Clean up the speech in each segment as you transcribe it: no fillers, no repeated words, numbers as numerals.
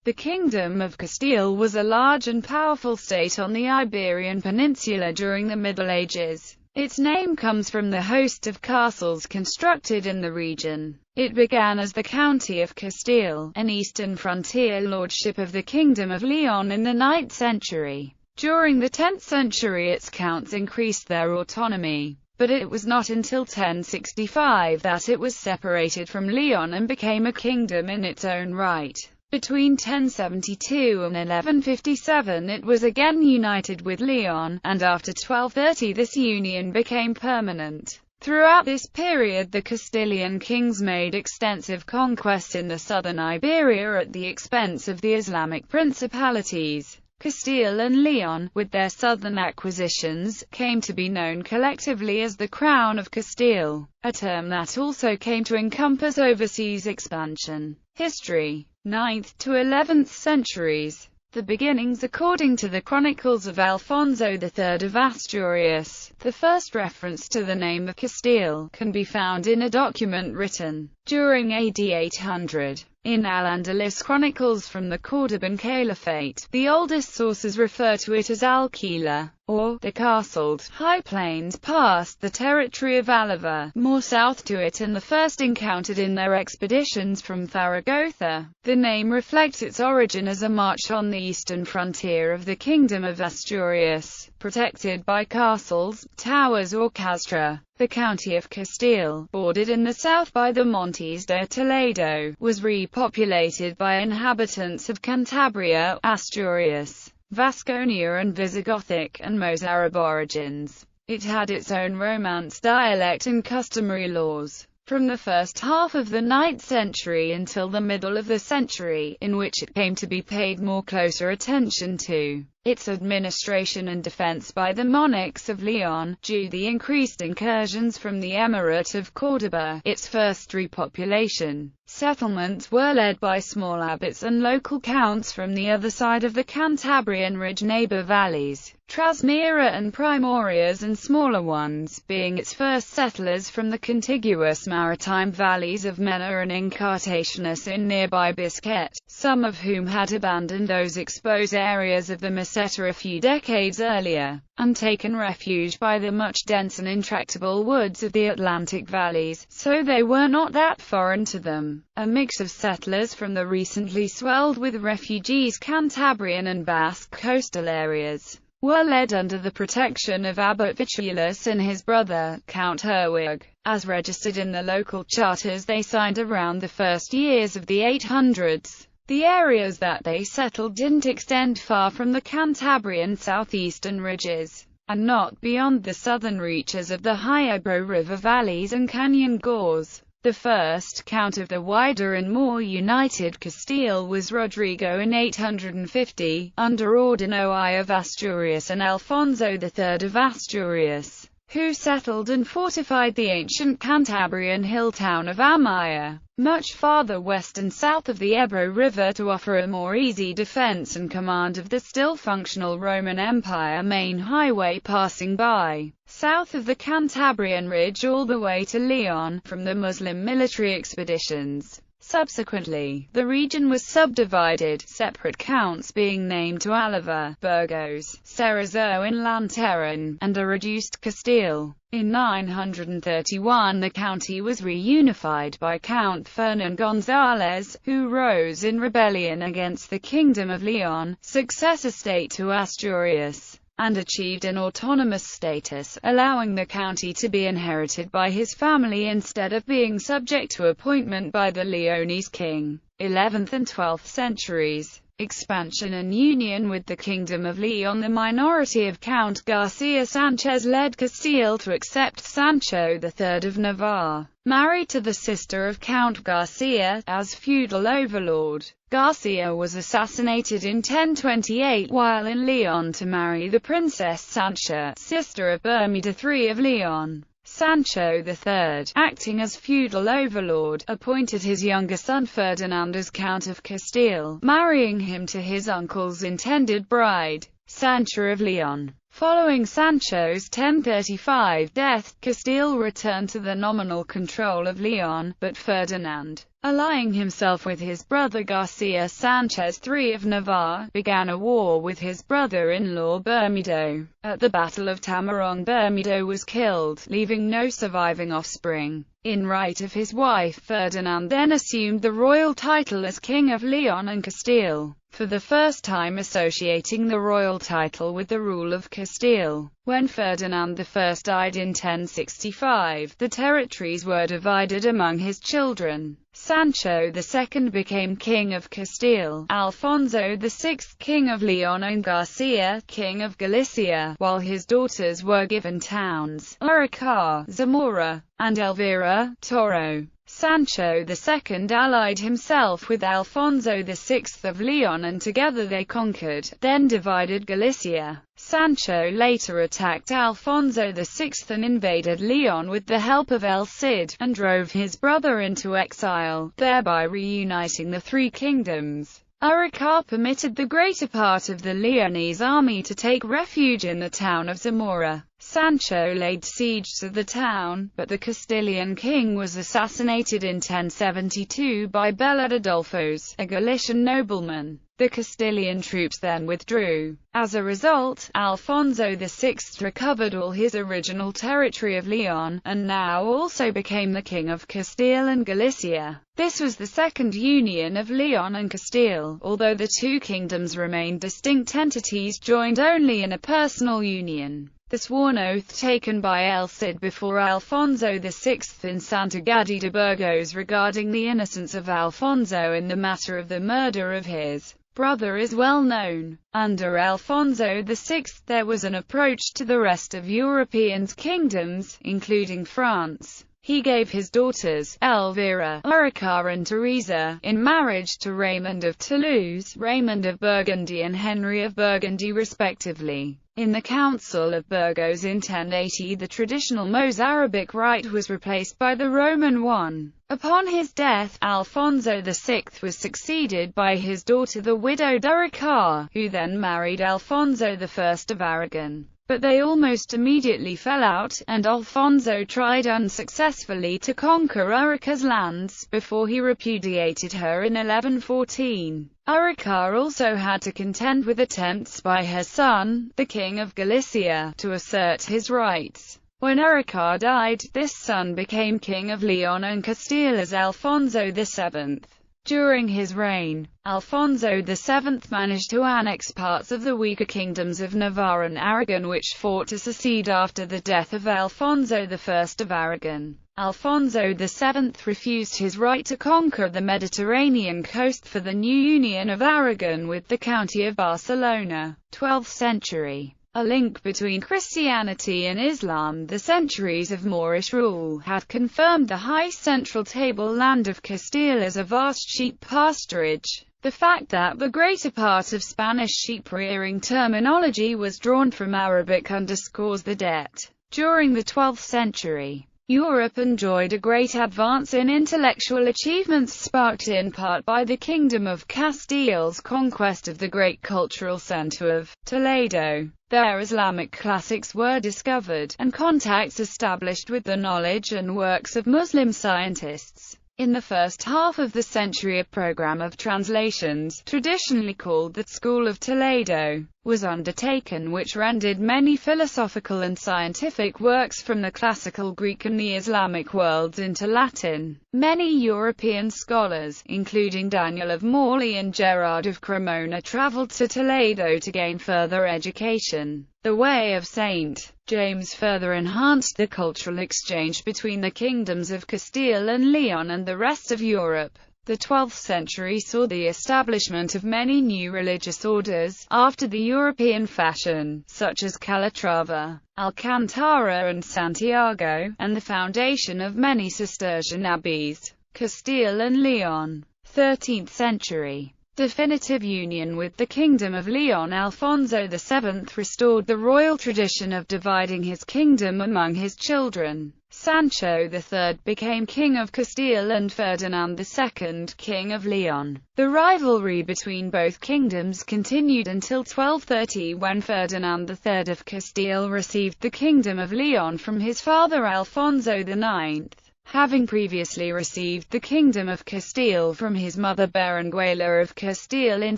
The Kingdom of Castile was a large and powerful state on the Iberian Peninsula during the Middle Ages. Its name comes from the host of castles constructed in the region. It began as the County of Castile, an eastern frontier lordship of the Kingdom of Leon in the 9th century. During the 10th century its counts increased their autonomy, but it was not until 1065 that it was separated from Leon and became a kingdom in its own right. Between 1072 and 1157 it was again united with Leon, and after 1230 this union became permanent. Throughout this period the Castilian kings made extensive conquests in the southern Iberia at the expense of the Islamic principalities. Castile and Leon, with their southern acquisitions, came to be known collectively as the Crown of Castile, a term that also came to encompass overseas expansion. History: 9th to 11th centuries. The beginnings according to the chronicles of Alfonso III of Asturias. The first reference to the name of Castile can be found in a document written during AD 800. In Al-Andalus chronicles from the Cordoban Caliphate, the oldest sources refer to it as Alquila, or the castled high plains past the territory of Alava, more south to it, and the first encountered in their expeditions from Zaragoza. The name reflects its origin as a march on the eastern frontier of the Kingdom of Asturias, protected by castles, towers or castra. The County of Castile, bordered in the south by the Montes de Toledo, was repopulated by inhabitants of Cantabria, Asturias, Vasconia and Visigothic and Mozarab origins. It had its own Romance dialect and customary laws. From the first half of the 9th century until the middle of the century, in which it came to be paid more closer attention to its administration and defense by the monarchs of Leon, due the increased incursions from the Emirate of Córdoba. Its first repopulation settlements were led by small abbots and local counts from the other side of the Cantabrian ridge, neighbor valleys, Trasmira and Primorias, and smaller ones, being its first settlers from the contiguous maritime valleys of Mena and Incartationis in nearby Biscayne, some of whom had abandoned those exposed areas of the Meseta a few decades earlier, and taken refuge by the much dense and intractable woods of the Atlantic valleys, so they were not that foreign to them. A mix of settlers from the recently swelled with refugees Cantabrian and Basque coastal areas were led under the protection of Abbot Vitulus and his brother, Count Herwig. As registered in the local charters they signed around the first years of the 800s. The areas that they settled didn't extend far from the Cantabrian southeastern ridges, and not beyond the southern reaches of the high Ebro River valleys and canyon gores. The first count of the wider and more united Castile was Rodrigo in 850, under Ordino I of Asturias and Alfonso III of Asturias, who settled and fortified the ancient Cantabrian hill town of Amaya, much farther west and south of the Ebro River, to offer a more easy defense and command of the still functional Roman Empire main highway passing by south of the Cantabrian ridge all the way to Leon from the Muslim military expeditions. Subsequently, the region was subdivided, separate counts being named to Alava, Burgos, Cerezo and Lanteran, and a reduced Castile. In 931 the county was reunified by Count Fernan González, who rose in rebellion against the Kingdom of Leon, successor state to Asturias, and achieved an autonomous status, allowing the county to be inherited by his family instead of being subject to appointment by the Leonese king. 11th and 12th centuries. Expansion and union with the Kingdom of Leon. The minority of Count Garcia Sanchez led Castile to accept Sancho III of Navarre, married to the sister of Count Garcia, as feudal overlord. Garcia was assassinated in 1028 while in Leon to marry the Princess Sancha, sister of Bermuda III of Leon. Sancho III, acting as feudal overlord, appointed his younger son Ferdinand as Count of Castile, marrying him to his uncle's intended bride, Sancha of Leon. Following Sancho's 1035 death, Castile returned to the nominal control of Leon, but Ferdinand, allying himself with his brother Garcia Sanchez III of Navarre, began a war with his brother-in-law Bermudo. At the Battle of Tamarong, Bermudo was killed, leaving no surviving offspring. In right of his wife, Ferdinand then assumed the royal title as King of Leon and Castile, for the first time associating the royal title with the rule of Castile. When Ferdinand I died in 1065, the territories were divided among his children. Sancho II became King of Castile, Alfonso VI King of Leon, and Garcia King of Galicia, while his daughters were given towns, Arica, Zamora, and Elvira, Toro. Sancho II allied himself with Alfonso VI of Leon and together they conquered, then divided Galicia. Sancho later attacked Alfonso VI and invaded Leon with the help of El Cid, and drove his brother into exile, thereby reuniting the three kingdoms. Arica permitted the greater part of the Leonese army to take refuge in the town of Zamora. Sancho laid siege to the town, but the Castilian king was assassinated in 1072 by Beled Adolfos, a Galician nobleman. The Castilian troops then withdrew. As a result, Alfonso VI recovered all his original territory of Leon, and now also became the King of Castile and Galicia. This was the second union of Leon and Castile, although the two kingdoms remained distinct entities joined only in a personal union. The sworn oath taken by El Cid before Alfonso VI in Santa Gadea de Burgos regarding the innocence of Alfonso in the matter of the murder of his brother is well known. Under Alfonso VI, there was an approach to the rest of European kingdoms, including France. He gave his daughters, Elvira, Arica and Teresa, in marriage to Raymond of Toulouse, Raymond of Burgundy and Henry of Burgundy respectively. In the Council of Burgos in 1080 the traditional Mozarabic rite was replaced by the Roman one. Upon his death, Alfonso VI was succeeded by his daughter the widowed Arica, who then married Alfonso I of Aragon. But they almost immediately fell out, and Alfonso tried unsuccessfully to conquer Arica's lands, before he repudiated her in 1114. Arica also had to contend with attempts by her son, the King of Galicia, to assert his rights. When Arica died, this son became King of Leon and Castile as Alfonso VII. During his reign, Alfonso VII managed to annex parts of the weaker kingdoms of Navarre and Aragon which fought to secede after the death of Alfonso I of Aragon. Alfonso VII refused his right to conquer the Mediterranean coast for the new union of Aragon with the county of Barcelona. 12th century. A link between Christianity and Islam. The centuries of Moorish rule had confirmed the high central tableland of Castile as a vast sheep pasturage. The fact that the greater part of Spanish sheep-rearing terminology was drawn from Arabic underscores the debt. During the 12th century, Europe enjoyed a great advance in intellectual achievements sparked in part by the Kingdom of Castile's conquest of the great cultural center of Toledo. There Islamic classics were discovered, and contacts established with the knowledge and works of Muslim scientists. In the first half of the century a program of translations, traditionally called the School of Toledo, was undertaken which rendered many philosophical and scientific works from the classical Greek and the Islamic worlds into Latin. Many European scholars, including Daniel of Morley and Gerard of Cremona, traveled to Toledo to gain further education. The Way of St. James further enhanced the cultural exchange between the kingdoms of Castile and Leon and the rest of Europe. The 12th century saw the establishment of many new religious orders, after the European fashion, such as Calatrava, Alcantara and Santiago, and the foundation of many Cistercian abbeys. Castile and Leon. 13th century. definitive union with the Kingdom of Leon. Alfonso the Seventh restored the royal tradition of dividing his kingdom among his children. Sancho III became King of Castile and Ferdinand II, King of Leon. The rivalry between both kingdoms continued until 1230, when Ferdinand III of Castile received the Kingdom of Leon from his father Alfonso IX, having previously received the Kingdom of Castile from his mother Berenguela of Castile in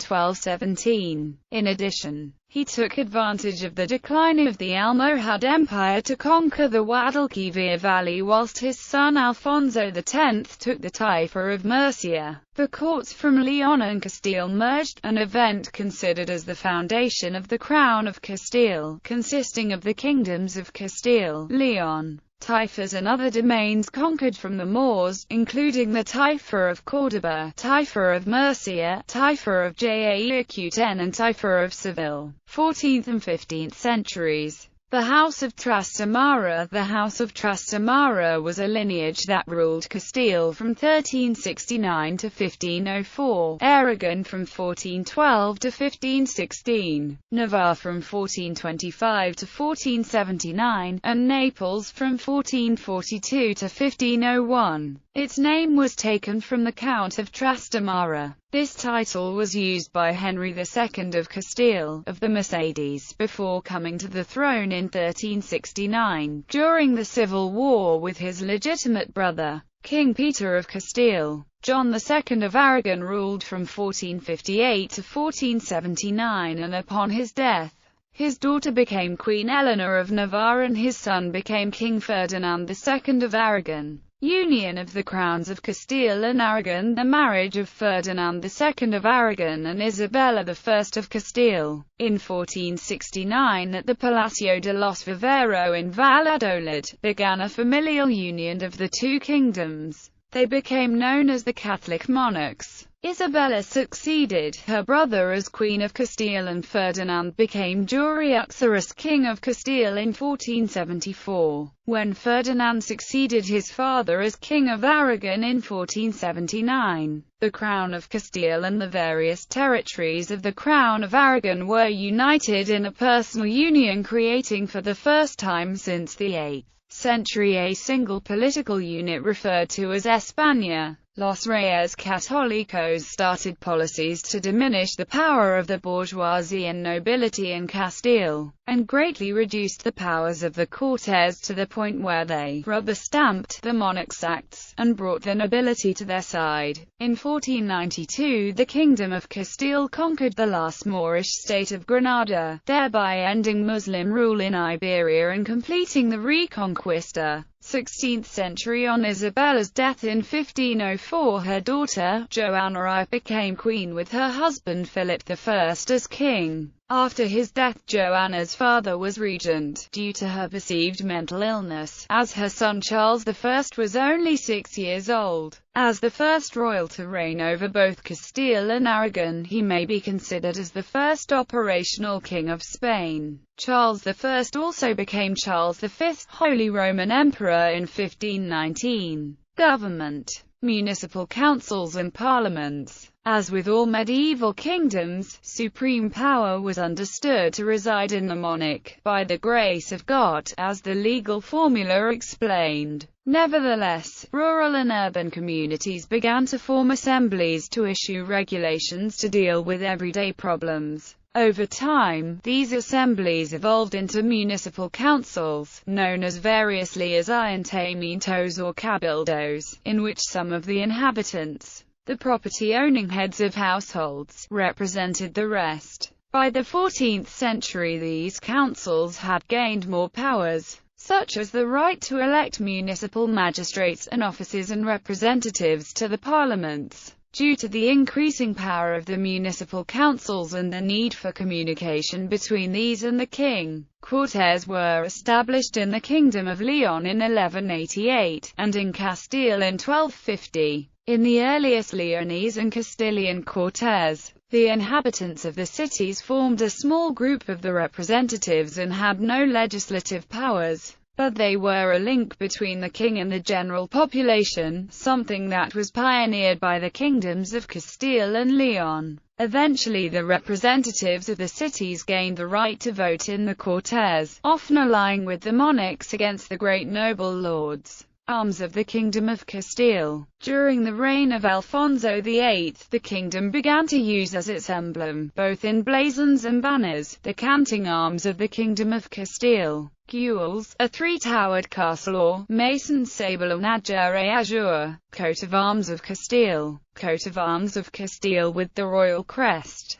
1217. In addition, he took advantage of the decline of the Almohad Empire to conquer the Guadalquivir Valley, whilst his son Alfonso X took the Taifa of Murcia. The courts from Leon and Castile merged, an event considered as the foundation of the Crown of Castile, consisting of the kingdoms of Castile, Leon, Taifas and other domains conquered from the Moors, including the Taifa of Córdoba, Taifa of Murcia, Taifa of Jayacutan and Taifa of Seville. 14th and 15th centuries. The House of Trastamara. The House of Trastamara was a lineage that ruled Castile from 1369 to 1504, Aragon from 1412 to 1516, Navarre from 1425 to 1479, and Naples from 1442 to 1501. Its name was taken from the Count of Trastamara. This title was used by Henry II of Castile, of the Mercedes, before coming to the throne in 1369, during the civil war with his legitimate brother, King Peter of Castile. John II of Aragon ruled from 1458 to 1479, and upon his death, his daughter became Queen Eleanor of Navarre and his son became King Ferdinand II of Aragon. Union of the crowns of Castile and Aragon. The marriage of Ferdinand II of Aragon and Isabella I of Castile, in 1469 at the Palacio de los Vivero in Valladolid, began a familial union of the two kingdoms. They became known as the Catholic monarchs. Isabella succeeded her brother as Queen of Castile and Ferdinand became Juriuxarus King of Castile in 1474. When Ferdinand succeeded his father as King of Aragon in 1479, the Crown of Castile and the various territories of the Crown of Aragon were united in a personal union, creating for the first time since the 8th century a single political unit referred to as España. Los Reyes Católicos started policies to diminish the power of the bourgeoisie and nobility in Castile, and greatly reduced the powers of the Cortes to the point where they rubber-stamped the Monarchs' acts, and brought the nobility to their side. In 1492 the Kingdom of Castile conquered the last Moorish state of Granada, thereby ending Muslim rule in Iberia and completing the Reconquista. 16th century. On Isabella's death in 1504, her daughter, Joanna I, became queen with her husband Philip I as king. After his death, Joanna's father was regent, due to her perceived mental illness, as her son Charles I was only 6 years old. As the first royal to reign over both Castile and Aragon, he may be considered as the first operational king of Spain. Charles I also became Charles V, Holy Roman Emperor in 1519. Government, municipal councils and parliaments. As with all medieval kingdoms, supreme power was understood to reside in the monarch, by the grace of God, as the legal formula explained. Nevertheless, rural and urban communities began to form assemblies to issue regulations to deal with everyday problems. Over time, these assemblies evolved into municipal councils, known as variously as ayuntamientos or cabildos, in which some of the inhabitants, the property-owning heads of households, represented the rest. By the 14th century these councils had gained more powers, such as the right to elect municipal magistrates and officers and representatives to the parliaments. Due to the increasing power of the municipal councils and the need for communication between these and the king, Cortes were established in the Kingdom of Leon in 1188, and in Castile in 1250. In the earliest Leonese and Castilian Cortes, the inhabitants of the cities formed a small group of the representatives and had no legislative powers. but they were a link between the king and the general population, something that was pioneered by the kingdoms of Castile and Leon. Eventually the representatives of the cities gained the right to vote in the Cortes, often allying with the monarchs against the great noble lords. Arms of the Kingdom of Castile. During the reign of Alfonso the Eighth, the kingdom began to use as its emblem, both in blazons and banners, the canting arms of the Kingdom of Castile. Gules, a three-towered castle or mason's sable or nadjere azure. Coat of arms of Castile. Coat of arms of Castile with the royal crest.